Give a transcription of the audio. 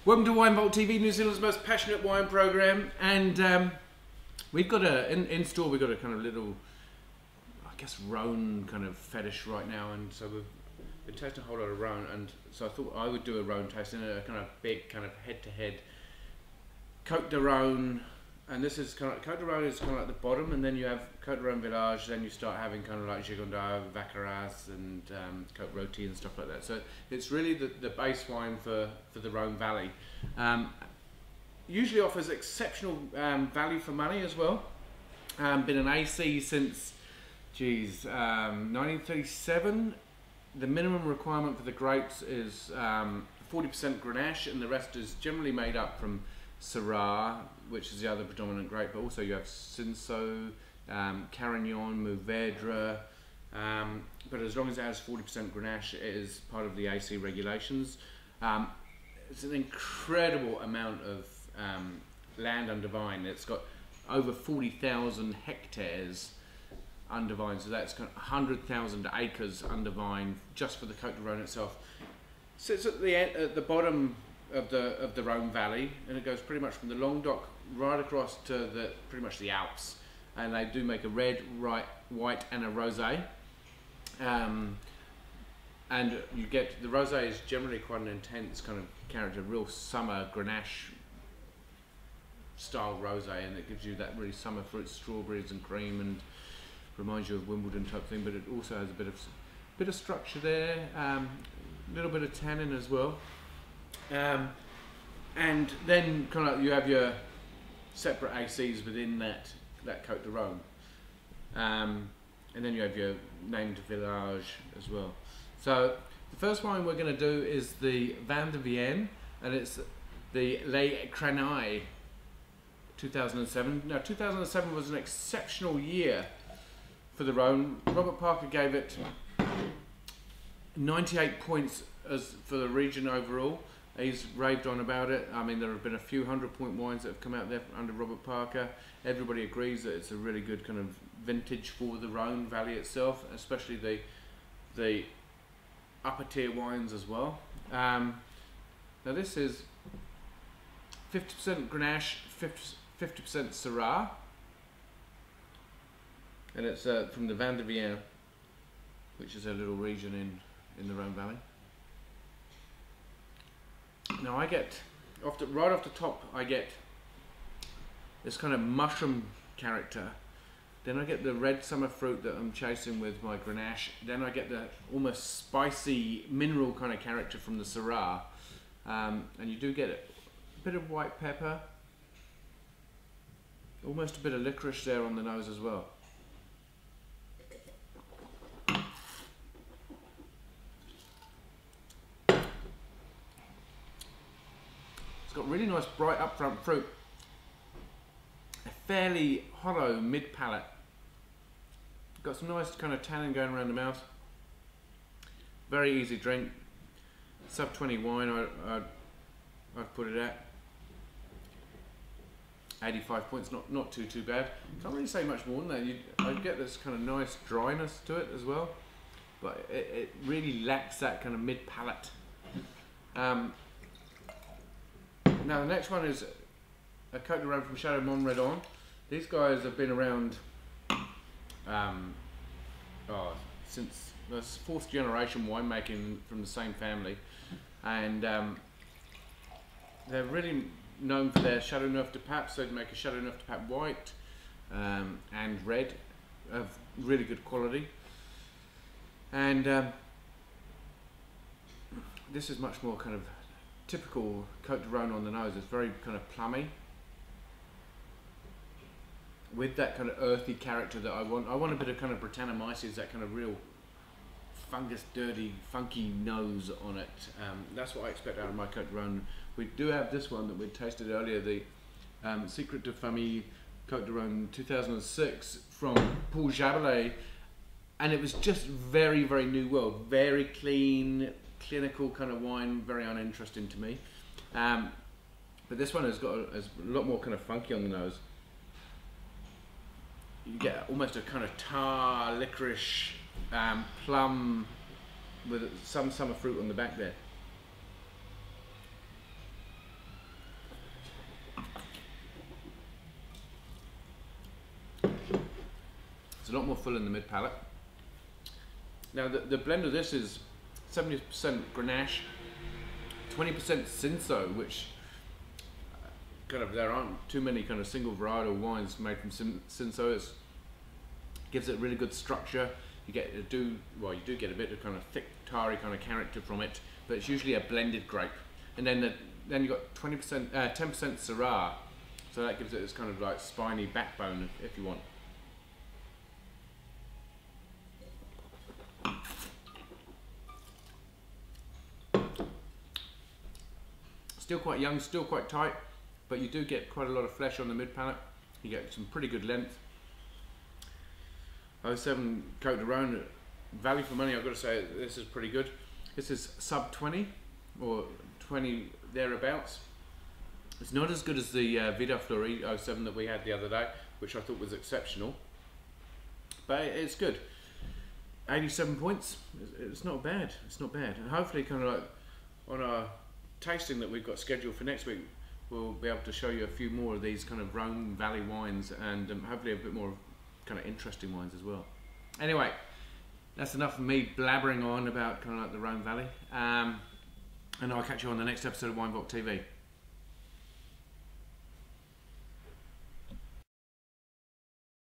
Welcome to Wine Vault TV, New Zealand's most passionate wine program, and we've got in store. We've got a kind of little, I guess, Rhone kind of fetish right now, and so we've been tasting a whole lot of Rhone, and so I thought I would do a Rhone tasting, a kind of big, kind of head-to-head Côte de Rhone, and this is kind of Côte de Rhone is kind of like the bottom, and then you have Côte de Rhone Village, then you start having kind of like Gigondas, Vacheras, and Côte Rôtie and stuff like that. So it's really the base wine for the Rhone Valley. Usually offers exceptional value for money as well. Been an AC since, 1937. The minimum requirement for the grapes is 40% Grenache, and the rest is generally made up from Syrah, which is the other predominant grape, but also you have Cinsault, Carignan, Mourvèdre, but as long as it has 40% Grenache, it is part of the AC regulations. It's an incredible amount of land under vine. It's got over 40,000 hectares under vine, so that's kind of 100,000 acres under vine just for the Côte de Rhone itself. Sits at the bottom of the Rhone Valley, and it goes pretty much from the Languedoc right across to pretty much the Alps, and they do make a red, white, and a rosé. And you get the rosé is generally quite an intense kind of character, real summer Grenache style rosé, and it gives you that really summer fruit, strawberries and cream, and reminds you of Wimbledon type thing. But it also has a bit of structure there, a little bit of tannin as well. And then kind of you have your separate ACs within that Côte de Rhone, and then you have your named village as well. So the first wine we're going to do is the Vin de Vienne, and it's the Les Cranailles 2007. Now 2007 was an exceptional year for the Rhone. Robert Parker gave it 98 points for the region overall. He's raved on about it. I mean, there have been a few 100-point wines that have come out there under Robert Parker. Everybody agrees that it's a really good kind of vintage for the Rhone Valley itself, especially the upper tier wines as well. Now this is 50% Grenache, 50% Syrah, and it's from the Vin de Vienne, which is a little region in the Rhone Valley. Now I get, right off the top, I get this kind of mushroom character. Then I get the red summer fruit that I'm chasing with my Grenache. Then I get the almost spicy mineral kind of character from the Syrah. And you do get a bit of white pepper, almost a bit of licorice there on the nose as well. Got really nice bright upfront fruit, a fairly hollow mid palate, got some nice kind of tannin going around the mouth, very easy drink, sub 20 wine I'd put it at, 85 points, not too bad. Can't really say much more than that. I get this kind of nice dryness to it as well, but it really lacks that kind of mid palate. Now the next one is a Côte de Rhone from Château Montredon. These guys have been around since the fourth generation winemaking from the same family, and they're really known for their Château Neuf de Pape. So they make a Château Neuf de Pape white and red of really good quality, and this is much more kind of typical Côte de Rhone on the nose. It's very kind of plummy, with that kind of earthy character that I want. I want a bit of kind of Brettanomyces, that kind of real fungus, dirty, funky nose on it. That's what I expect out of my Côte de Rhone. We do have this one that we tasted earlier, the Secret de Famille Côte de Rhone 2006 from Paul Jabelet, and it was just very, very new world, very clean, clinical kind of wine, very uninteresting to me. But this one has got a lot more kind of funky on the nose. You get almost a kind of tar, licorice, plum with some summer fruit on the back there. It's a lot more full in the mid palate. Now the blend of this is 70% Grenache, 20% Cinsault, which kind of, there aren't too many kind of single varietal wines made from Cinsault. It gives it really good structure. You do get a bit of kind of thick, tarry kind of character from it, but it's usually a blended grape. And then you've got 10% Syrah, so that gives it this kind of like spiny backbone if you want. Still quite young, still quite tight, but you do get quite a lot of flesh on the mid palate. You get some pretty good length. 07 Côte de Rhone, value for money, I've got to say this is pretty good. This is sub 20 or 20 thereabouts. It's not as good as the Vida Fleurie 07 that we had the other day, which I thought was exceptional, but it's good. 87 points, it's not bad, it's not bad. And hopefully kind of like on our tasting that we've got scheduled for next week, we'll be able to show you a few more of these kind of Rhone Valley wines, and hopefully a bit more kind of interesting wines as well. Anyway, that's enough of me blabbering on about kind of like the Rhone Valley, and I'll catch you on the next episode of Wine Vault TV.